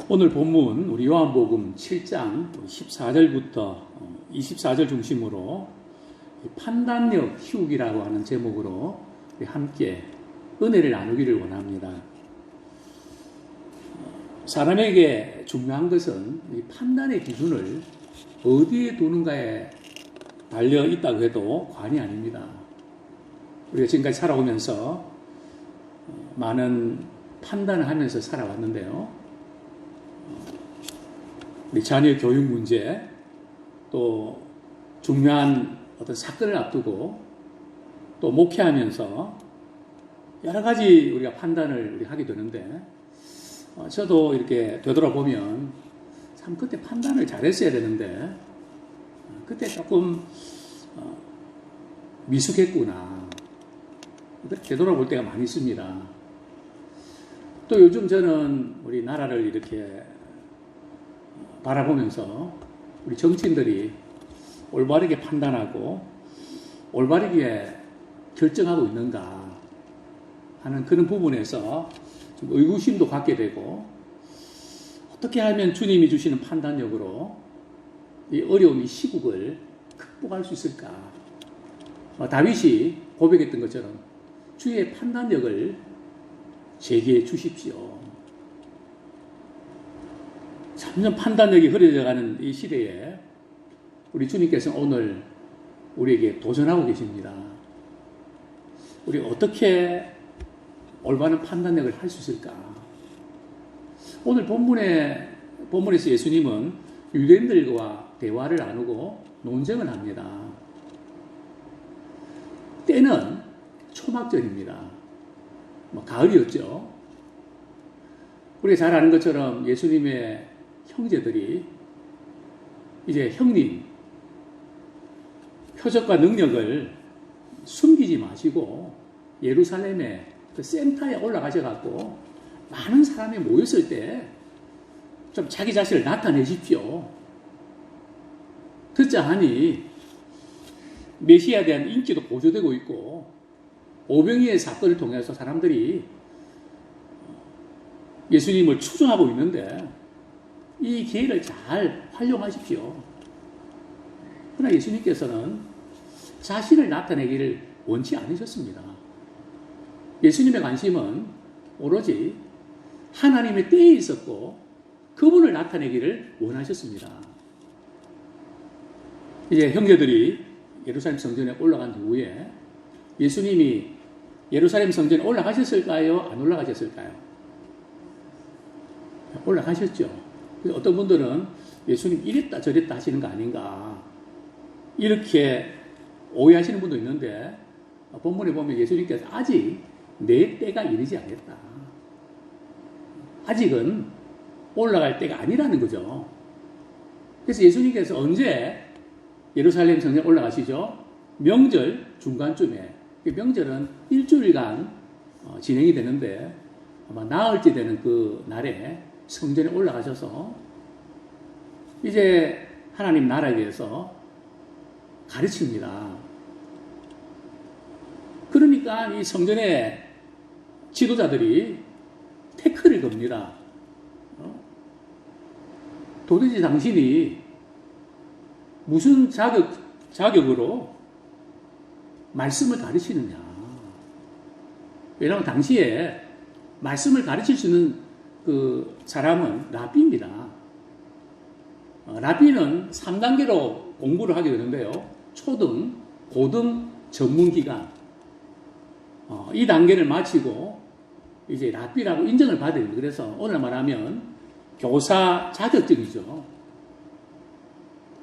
오늘 본문 우리 요한복음 7장 14절부터 24절 중심으로 판단력 키우기라고 하는 제목으로 우리 함께 은혜를 나누기를 원합니다. 사람에게 중요한 것은 이 판단의 기준을 어디에 두는가에 달려 있다고 해도 과언이 아닙니다. 우리가 지금까지 살아오면서 많은 판단을 하면서 살아왔는데요. 우리 자녀 교육 문제, 또 중요한 어떤 사건을 앞두고 또 목회하면서 여러 가지 우리가 판단을 우리 하게 되는데, 저도 이렇게 되돌아보면 참 그때 판단을 잘했어야 되는데 그때 조금 미숙했구나, 되돌아볼 때가 많이 있습니다. 또 요즘 저는 우리 나라를 이렇게 바라보면서 우리 정치인들이 올바르게 판단하고 올바르게 결정하고 있는가 하는 그런 부분에서 좀 의구심도 갖게 되고, 어떻게 하면 주님이 주시는 판단력으로 이 어려운 이 시국을 극복할 수 있을까. 다윗이 고백했던 것처럼 주의 판단력을 제게 주십시오. 점점 판단력이 흐려져가는 이 시대에 우리 주님께서는 오늘 우리에게 도전하고 계십니다. 우리 어떻게 올바른 판단력을 할 수 있을까? 오늘 본문에서 예수님은 유대인들과 대화를 나누고 논쟁을 합니다. 때는 초막절입니다. 가을이었죠. 우리가 잘 아는 것처럼 예수님의 형제들이 이제 형님 표적과 능력을 숨기지 마시고 예루살렘의 그 센터에 올라가셔갖고 많은 사람이 모였을 때 좀 자기 자신을 나타내십시오. 듣자 하니 메시아에 대한 인기도 고조되고 있고, 오병이의 사건을 통해서 사람들이 예수님을 추종하고 있는데 이 기회를 잘 활용하십시오. 그러나 예수님께서는 자신을 나타내기를 원치 않으셨습니다. 예수님의 관심은 오로지 하나님의 때에 있었고 그분을 나타내기를 원하셨습니다. 이제 형제들이 예루살렘 성전에 올라간 후에 예수님이 예루살렘 성전에 올라가셨을까요? 안 올라가셨을까요? 올라가셨죠. 그래서 어떤 분들은 예수님 이랬다 저랬다 하시는 거 아닌가, 이렇게 오해하시는 분도 있는데, 본문에 보면 예수님께서 아직 내 때가 이르지 않았다, 아직은 올라갈 때가 아니라는 거죠. 그래서 예수님께서 언제 예루살렘 성전에 올라가시죠? 명절 중간쯤에. 명절은 일주일간 진행이 되는데 아마 나흘째 되는 그 날에 성전에 올라가셔서 이제 하나님 나라에 대해서 가르칩니다. 그러니까 이 성전의 지도자들이 태클을 겁니다. 도대체 당신이 무슨 자격으로 말씀을 가르치느냐. 왜냐하면 당시에 말씀을 가르칠 수 있는 그 사람은 랍비입니다. 랍비는 3단계로 공부를 하게 되는데요. 초등, 고등, 전문기관. 이 단계를 마치고 이제 랍비라고 인정을 받아야 됩니다. 그래서 오늘 말하면 교사 자격증이죠.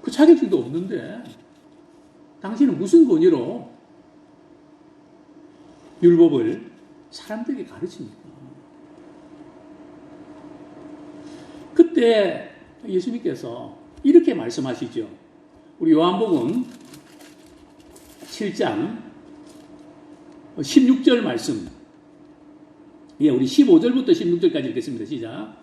그 자격증도 없는데 당신은 무슨 권위로 율법을 사람들에게 가르칩니까? 그때 예수님께서 이렇게 말씀하시죠. 우리 요한복음 7장 16절 말씀, 우리 15절부터 16절까지 읽겠습니다. 시작.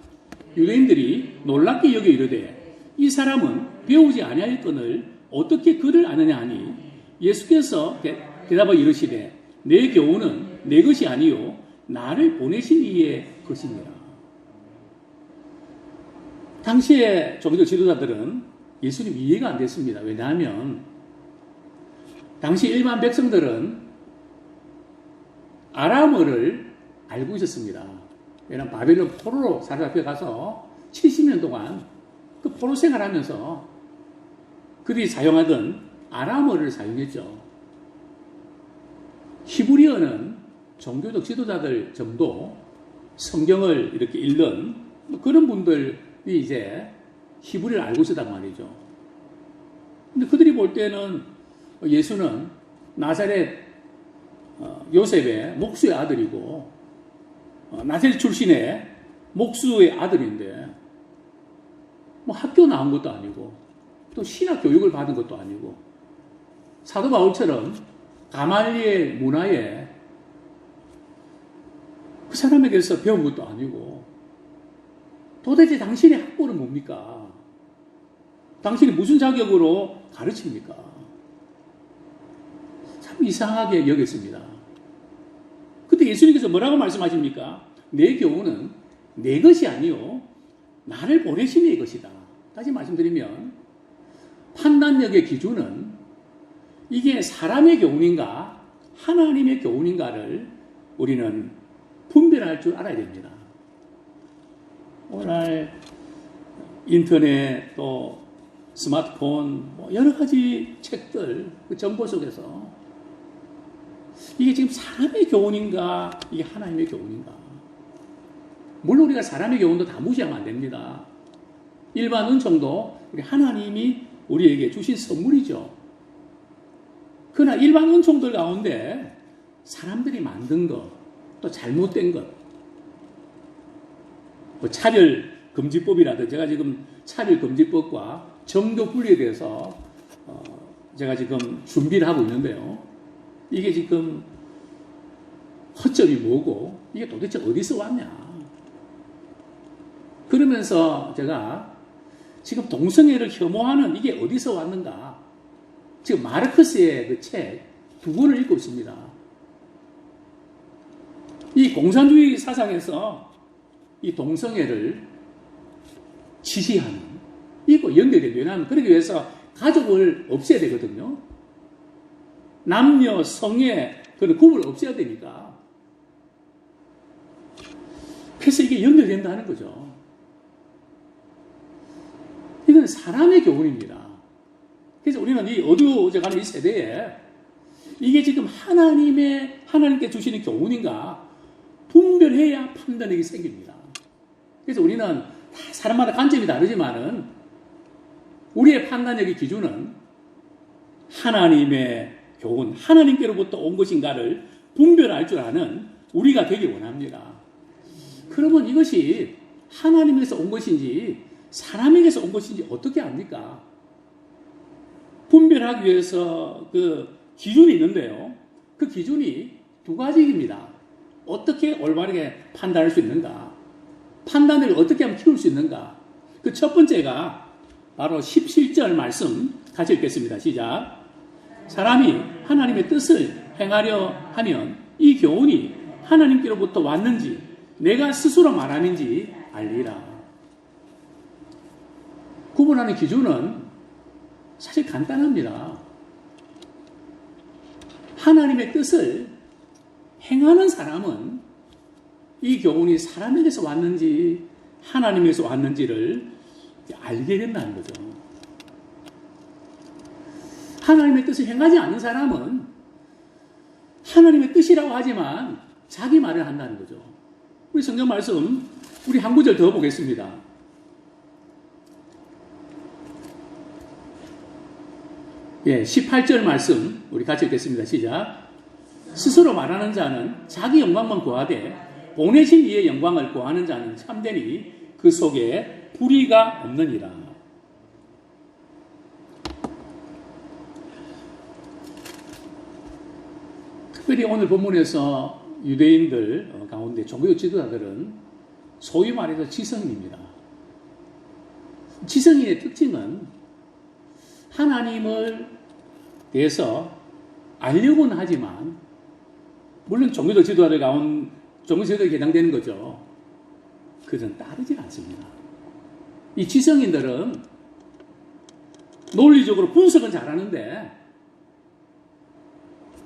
유대인들이 놀랍게 여겨 이르되 이 사람은 배우지 아니하였거늘 어떻게 그를 아느냐 하니, 예수께서 대답하여 이르시되 내 교훈은 내 것이 아니요 나를 보내신 이의 것이니라. 당시에 종교적 지도자들은 예수님 이해가 안 됐습니다. 왜냐하면 당시 일반 백성들은 아람어를 알고 있었습니다. 왜냐하면 바벨론 포로로 사로잡혀 가서 70년 동안 그 포로 생활하면서 그들이 사용하던 아람어를 사용했죠. 히브리어는 종교적 지도자들 정도 성경을 이렇게 읽는 그런 분들이 이제 히브리어를 알고 있었단 말이죠. 근데 그들이 볼 때는 예수는 나사렛 요셉의 목수의 아들이고 나사렛 출신의 목수의 아들인데 뭐 학교 나온 것도 아니고 또 신학 교육을 받은 것도 아니고 사도 바울처럼 가말리엘 문화에 그 사람에게서 배운 것도 아니고 도대체 당신의 학벌은 뭡니까? 당신이 무슨 자격으로 가르칩니까? 참 이상하게 여겼습니다. 그때 예수님께서 뭐라고 말씀하십니까? 내 교훈은 내 것이 아니요 나를 보내신 이의 것이다. 다시 말씀드리면 판단력의 기준은 이게 사람의 교훈인가 하나님의 교훈인가를 우리는 분별할 줄 알아야 됩니다. 오늘 인터넷 또 스마트폰 여러 가지 책들 그 정보 속에서 이게 지금 사람의 교훈인가 이게 하나님의 교훈인가. 물론 우리가 사람의 교훈도 다 무시하면 안 됩니다. 일반 은총도 우리 하나님이 우리에게 주신 선물이죠. 그러나 일반 은총들 가운데 사람들이 만든 것, 또 잘못된 것, 뭐 차별금지법이라든지 제가 지금 차별금지법과 정교 분리에 대해서 제가 지금 준비를 하고 있는데요. 이게 지금 허점이 뭐고 이게 도대체 어디서 왔냐. 그러면서 제가 지금 동성애를 혐오하는 이게 어디서 왔는가. 지금 마르크스의 그 책 두 권을 읽고 있습니다. 이 공산주의 사상에서 이 동성애를 지시하는 이거 연결이 돼요. 왜냐하면 그러기 위해서 가족을 없애야 되거든요. 남녀, 성애 그런 구분을 없애야 되니까. 그래서 이게 연결된다는 거죠. 이건 사람의 교훈입니다. 그래서 우리는 이 어두워져가는 이 세대에 이게 지금 하나님께 주시는 교훈인가 분별해야 판단력이 생깁니다. 그래서 우리는 다 사람마다 관점이 다르지만은 우리의 판단력의 기준은 하나님의 교훈, 하나님께로부터 온 것인가를 분별할 줄 아는 우리가 되기 원합니다. 그러면 이것이 하나님에서 온 것인지 사람에게서 온 것인지 어떻게 압니까? 분별하기 위해서 그 기준이 있는데요. 그 기준이 두 가지입니다. 어떻게 올바르게 판단할 수 있는가? 판단을 어떻게 하면 키울 수 있는가? 그 첫 번째가 바로 17절 말씀 같이 읽겠습니다. 시작. 사람이 하나님의 뜻을 행하려 하면 이 교훈이 하나님께로부터 왔는지 내가 스스로 말함인지 알리라. 구분하는 기준은 사실 간단합니다. 하나님의 뜻을 행하는 사람은 이 교훈이 사람에게서 왔는지 하나님에서 왔는지를 알게 된다는 거죠. 하나님의 뜻을 행하지 않는 사람은 하나님의 뜻이라고 하지만 자기 말을 한다는 거죠. 우리 성경 말씀 우리 한 구절 더 보겠습니다. 예, 18절 말씀 우리 같이 읽겠습니다. 시작. 스스로 말하는 자는 자기 영광만 구하되 보내신 이의 영광을 구하는 자는 참되니 그 속에 불의가 없느니라. 특별히 오늘 본문에서 유대인들 가운데 종교 지도자들은 소위 말해서 지성인입니다. 지성인의 특징은 하나님을 대해서 알려고는 하지만 물론 종교적 지도자들 종교 지도자들에 해당되는 거죠. 그것은 따르지 않습니다. 이 지성인들은 논리적으로 분석은 잘하는데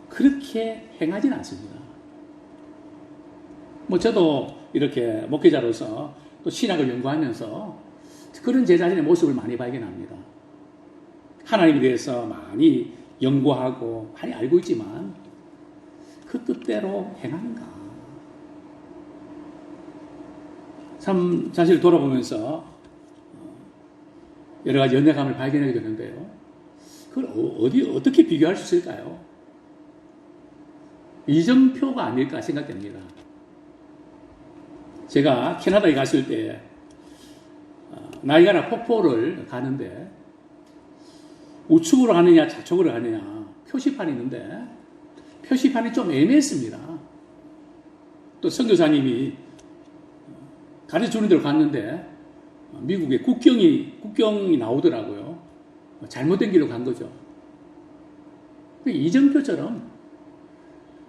그렇게 행하지는 않습니다. 저도 이렇게 목회자로서 또 신학을 연구하면서 그런 제 자신의 모습을 많이 발견합니다. 하나님에 대해서 많이 연구하고 많이 알고 있지만 그 뜻대로 행하는가? 참 자신을 돌아보면서 여러 가지 연약함을 발견하게 되는데요. 그걸 어떻게 비교할 수 있을까요? 이정표가 아닐까 생각됩니다. 제가 캐나다에 갔을 때 나이가라 폭포를 가는데 우측으로 가느냐 좌측으로 가느냐 표시판이 있는데 표시판이 좀 애매했습니다. 또 선교사님이 가르쳐주는 대로 갔는데 미국의 국경이 나오더라고요. 잘못된 길로 간 거죠. 이정표처럼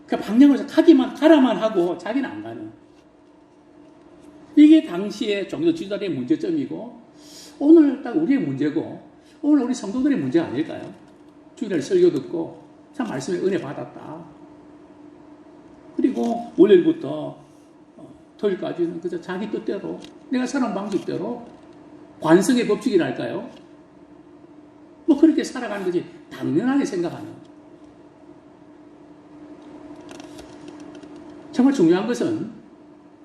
그 방향으로 가라만 하고 자기는 안 가는. 이게 당시의 종교 지도자의 문제점이고 오늘 딱 우리의 문제고 오늘 우리 성도들의 문제 아닐까요? 주일날 설교 듣고 참 말씀에 은혜 받았다. 그리고 월요일부터 토요일까지는 그저 자기 뜻대로 내가 사는 방식대로 관성의 법칙이랄까요? 그렇게 살아가는 것이 당연하게 생각하는. 정말 중요한 것은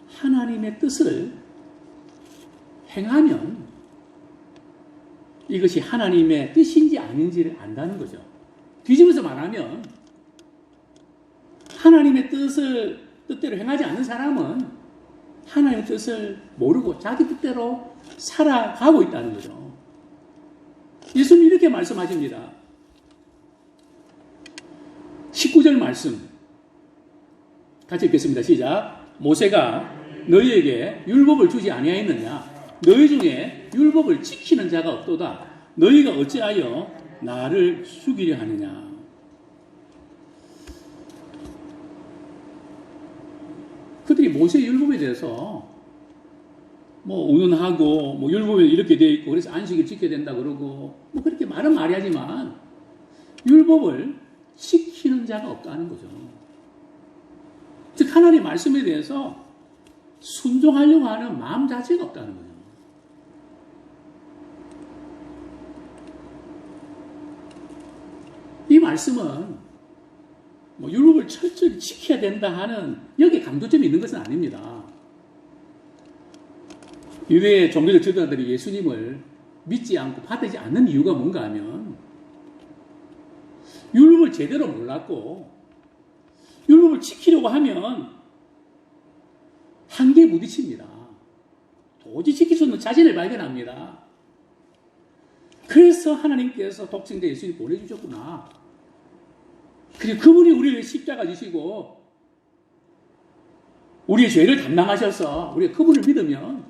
하나님의 뜻을 행하면 이것이 하나님의 뜻인지 아닌지를 안다는 거죠. 뒤집어서 말하면 하나님의 뜻대로 행하지 않는 사람은 하나님의 뜻을 모르고 자기 뜻대로 살아가고 있다는 거죠. 예수님 이렇게 말씀하십니다. 19절 말씀 같이 읽겠습니다. 시작. 모세가 너희에게 율법을 주지 아니하였느냐? 너희 중에 율법을 지키는 자가 없도다. 너희가 어찌하여 나를 죽이려 하느냐? 그들이 모세 율법에 대해서 운운하고 율법에 이렇게 되어 있고 그래서 안식일 지켜야 된다 그러고 그렇게 말은 말이 하지만 율법을 지키는 자가 없다는 거죠. 즉 하나님의 말씀에 대해서 순종하려고 하는 마음 자체가 없다는 거예요. 이 말씀은 율법을 철저히 지켜야 된다 하는 여기에 강조점이 있는 것은 아닙니다. 유대의 종교적 지도자들이 예수님을 믿지 않고 받지 않는 이유가 뭔가 하면 율법을 제대로 몰랐고 율법을 지키려고 하면 한계에 부딪힙니다. 도저히 지킬 수 없는 자신을 발견합니다. 그래서 하나님께서 독생자 예수님 보내주셨구나. 그리고 그분이 우리를 십자가 지시고 우리의 죄를 담당하셔서 우리가 그분을 믿으면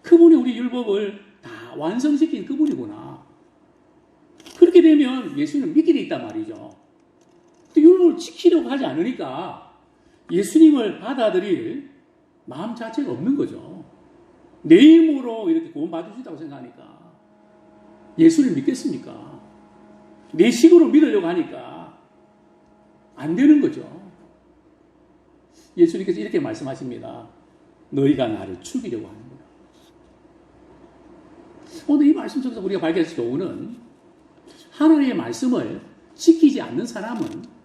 그분이 우리 율법을 다 완성시킨 그분이구나. 그렇게 되면 예수님을 믿게 돼 있단 말이죠. 율법을 지키려고 하지 않으니까 예수님을 받아들일 마음 자체가 없는 거죠. 내 힘으로 이렇게 구원받을 수 있다고 생각하니까 예수를 믿겠습니까? 내 식으로 믿으려고 하니까 안 되는 거죠. 예수님께서 이렇게 말씀하십니다. 너희가 나를 죽이려고 하는구나. 오늘 이 말씀 속에서 우리가 발견할 교훈은 하나님의 말씀을 지키지 않는 사람은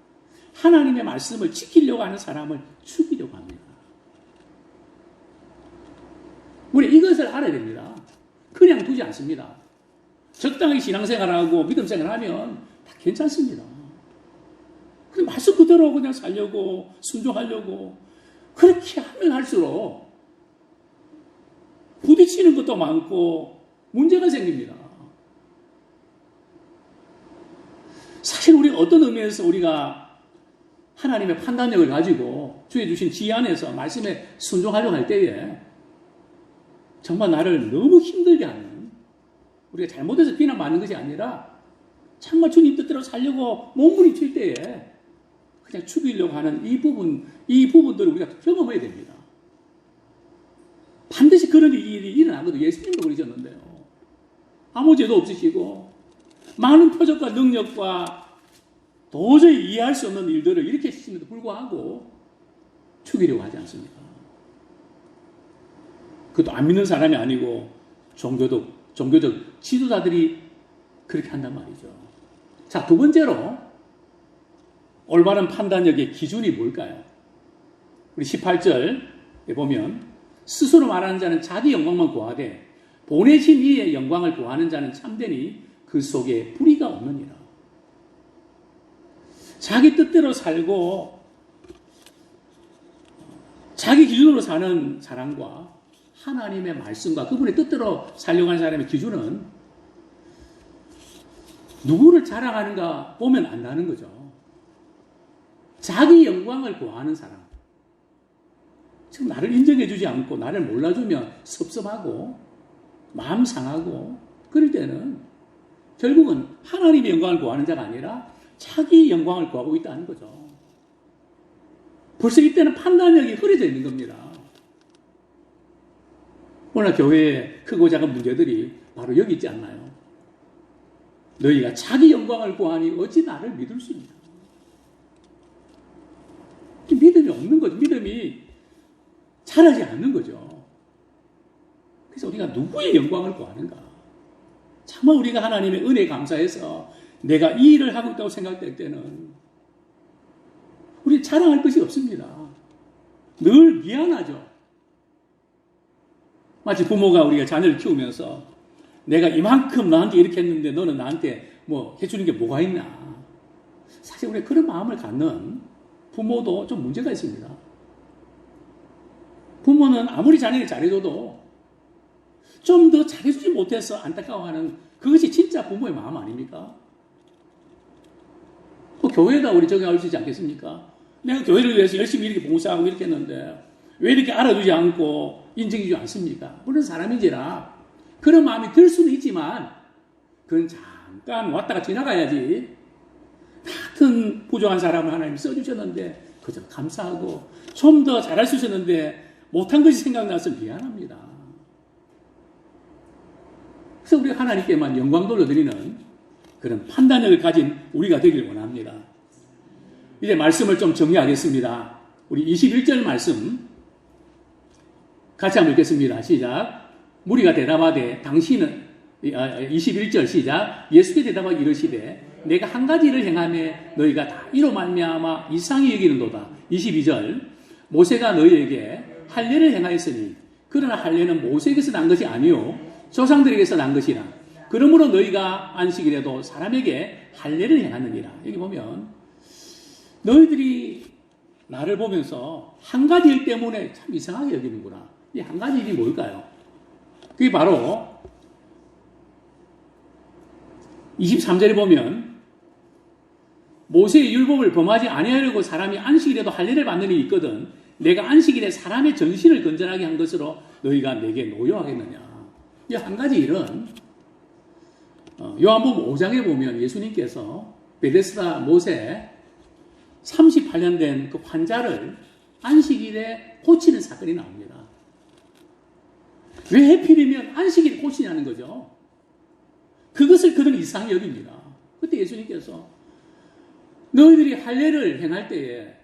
하나님의 말씀을 지키려고 하는 사람을 죽이려고 합니다. 우리 이것을 알아야 됩니다. 그냥 두지 않습니다. 적당히 신앙생활하고 믿음생활하면 다 괜찮습니다. 그냥 말씀 그대로 그냥 살려고 순종하려고 그렇게 하면 할수록 부딪히는 것도 많고 문제가 생깁니다. 사실 우리가 어떤 의미에서 우리가 하나님의 판단력을 가지고 주의 주신 지혜 안에서 말씀에 순종하려고 할 때에 정말 나를 너무 힘들게 하는, 우리가 잘못해서 비난받는 것이 아니라 정말 주님 뜻대로 살려고 몸부림칠 때에 그냥 죽이려고 하는 이 부분들을 우리가 경험해야 됩니다. 반드시 그런 일이 일어나거든요. 예수님도 그러셨는데요. 아무 죄도 없으시고 많은 표적과 능력과 도저히 이해할 수 없는 일들을 이렇게 하심에도 불구하고 죽이려고 하지 않습니까? 그것도 안 믿는 사람이 아니고 종교적 지도자들이 그렇게 한단 말이죠. 자, 두 번째로 올바른 판단력의 기준이 뭘까요? 우리 18절에 보면 스스로 말하는 자는 자기 영광만 구하되 보내신 이의 영광을 구하는 자는 참되니 그 속에 불의가 없느니라. 자기 뜻대로 살고 자기 기준으로 사는 사람과 하나님의 말씀과 그분의 뜻대로 살려고 하는 사람의 기준은 누구를 자랑하는가 보면 안다는 거죠. 자기 영광을 구하는 사람. 지금 나를 인정해주지 않고 나를 몰라주면 섭섭하고 마음 상하고 그럴 때는 결국은 하나님의 영광을 구하는 자가 아니라 자기 영광을 구하고 있다는 거죠. 벌써 이때는 판단력이 흐려져 있는 겁니다. 오늘 교회에 크고 작은 문제들이 바로 여기 있지 않나요? 너희가 자기 영광을 구하니 어찌 나를 믿을 수 있냐? 믿음이 없는 거죠. 믿음이 자라지 않는 거죠. 그래서 우리가 누구의 영광을 구하는가? 정말 우리가 하나님의 은혜에 감사해서 내가 이 일을 하고 있다고 생각될 때는 우리 자랑할 것이 없습니다. 늘 미안하죠. 마치 부모가 우리가 자녀를 키우면서 내가 이만큼 너한테 이렇게 했는데 너는 나한테 뭐 해주는 게 뭐가 있나. 사실 우리가 그런 마음을 갖는 부모도 좀 문제가 있습니다. 부모는 아무리 자녀를 잘해줘도 좀 더 잘해주지 못해서 안타까워하는 그것이 진짜 부모의 마음 아닙니까? 또 교회에다 우리 적용할 수 있지 않겠습니까? 내가 교회를 위해서 열심히 이렇게 봉사하고 이렇게 했는데 왜 이렇게 알아주지 않고 인정해주지 않습니까? 물론 사람인지라 그런 마음이 들 수는 있지만 그건 잠깐 왔다가 지나가야지. 같은 부족한 사람을 하나님이 써주셨는데 그저 감사하고 좀 더 잘할 수 있었는데 못한 것이 생각나서 미안합니다. 그래서 우리가 하나님께만 영광 돌려드리는 그런 판단력을 가진 우리가 되길 원합니다. 이제 말씀을 좀 정리하겠습니다. 우리 21절 말씀 같이 한번 읽겠습니다. 시작. 무리가 대답하되 당신은 21절 시작. 예수께 대답하기 이르시되 내가 한 가지 일을 행하매 너희가 다 이로 말미암아 이상히 여기는도다. 22절 모세가 너희에게 할례를 행하였으니 그러나 할례는 모세에게서 난 것이 아니요 조상들에게서 난 것이라. 그러므로 너희가 안식일에도 사람에게 할례를 행하느니라. 여기 보면 너희들이 나를 보면서 한 가지 일 때문에 참 이상하게 여기는구나. 이 한 가지 일이 뭘까요? 그게 바로 23절에 보면 모세의 율법을 범하지 아니하려고 사람이 안식일에도 할례를 받는 일이 있거든 내가 안식일에 사람의 전신을 건전하게 한 것으로 너희가 내게 노여하겠느냐. 이 한 가지 일은 요한복음 5장에 보면 예수님께서 베데스다 못에 38년 된 그 환자를 안식일에 고치는 사건이 나옵니다. 왜 하필이면 안식일에 고치냐는 거죠. 그것을 그들은 이상히 여깁니다. 그때 예수님께서 너희들이 할례를 행할 때에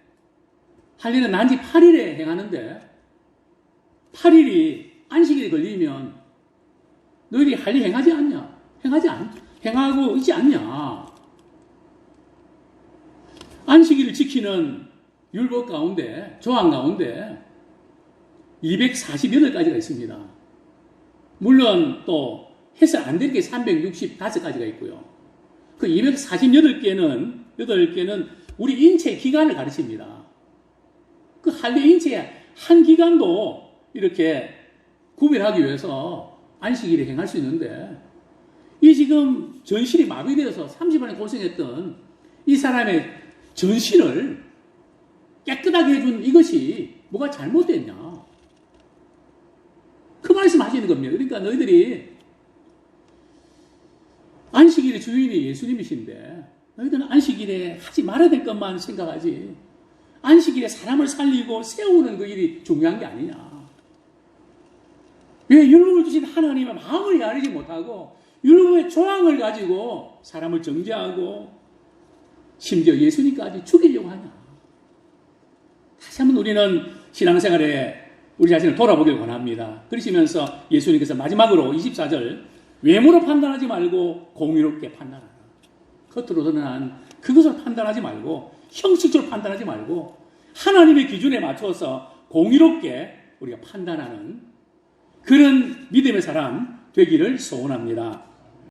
할례는 난지 8일에 행하는데 8일이 안식일에 걸리면 너희들이 할례 행하지 않냐? 행하고 있지 않냐? 안식일을 지키는 율법 가운데, 조항 가운데 248가지가 있습니다. 물론 또 해서 안 될 게 365가지가 있고요. 그 248개는 우리 인체의 기간을 가르칩니다. 그 할례 인체의 한 기간도 이렇게 구별하기 위해서 안식일에 행할 수 있는데 이 지금 전신이 마비되어서 30년에 고생했던 이 사람의 전신을 깨끗하게 해준 이것이 뭐가 잘못됐냐. 그 말씀 하시는 겁니다. 그러니까 너희들이 안식일의 주인이 예수님이신데 너희들은 안식일에 하지 말아야 될 것만 생각하지 안식일에 사람을 살리고 세우는 그 일이 중요한 게 아니냐. 왜 율법을 주신 하나님의 마음을 헤아리지 못하고 율법의 조항을 가지고 사람을 정죄하고 심지어 예수님까지 죽이려고 하냐. 다시 한번 우리는 신앙생활에 우리 자신을 돌아보길 원합니다. 그러시면서 예수님께서 마지막으로 24절 외모로 판단하지 말고 공의롭게 판단하라. 겉으로 드러난 그것을 판단하지 말고 형식적으로 판단하지 말고 하나님의 기준에 맞춰서 공의롭게 우리가 판단하는 그런 믿음의 사람 되기를 소원합니다.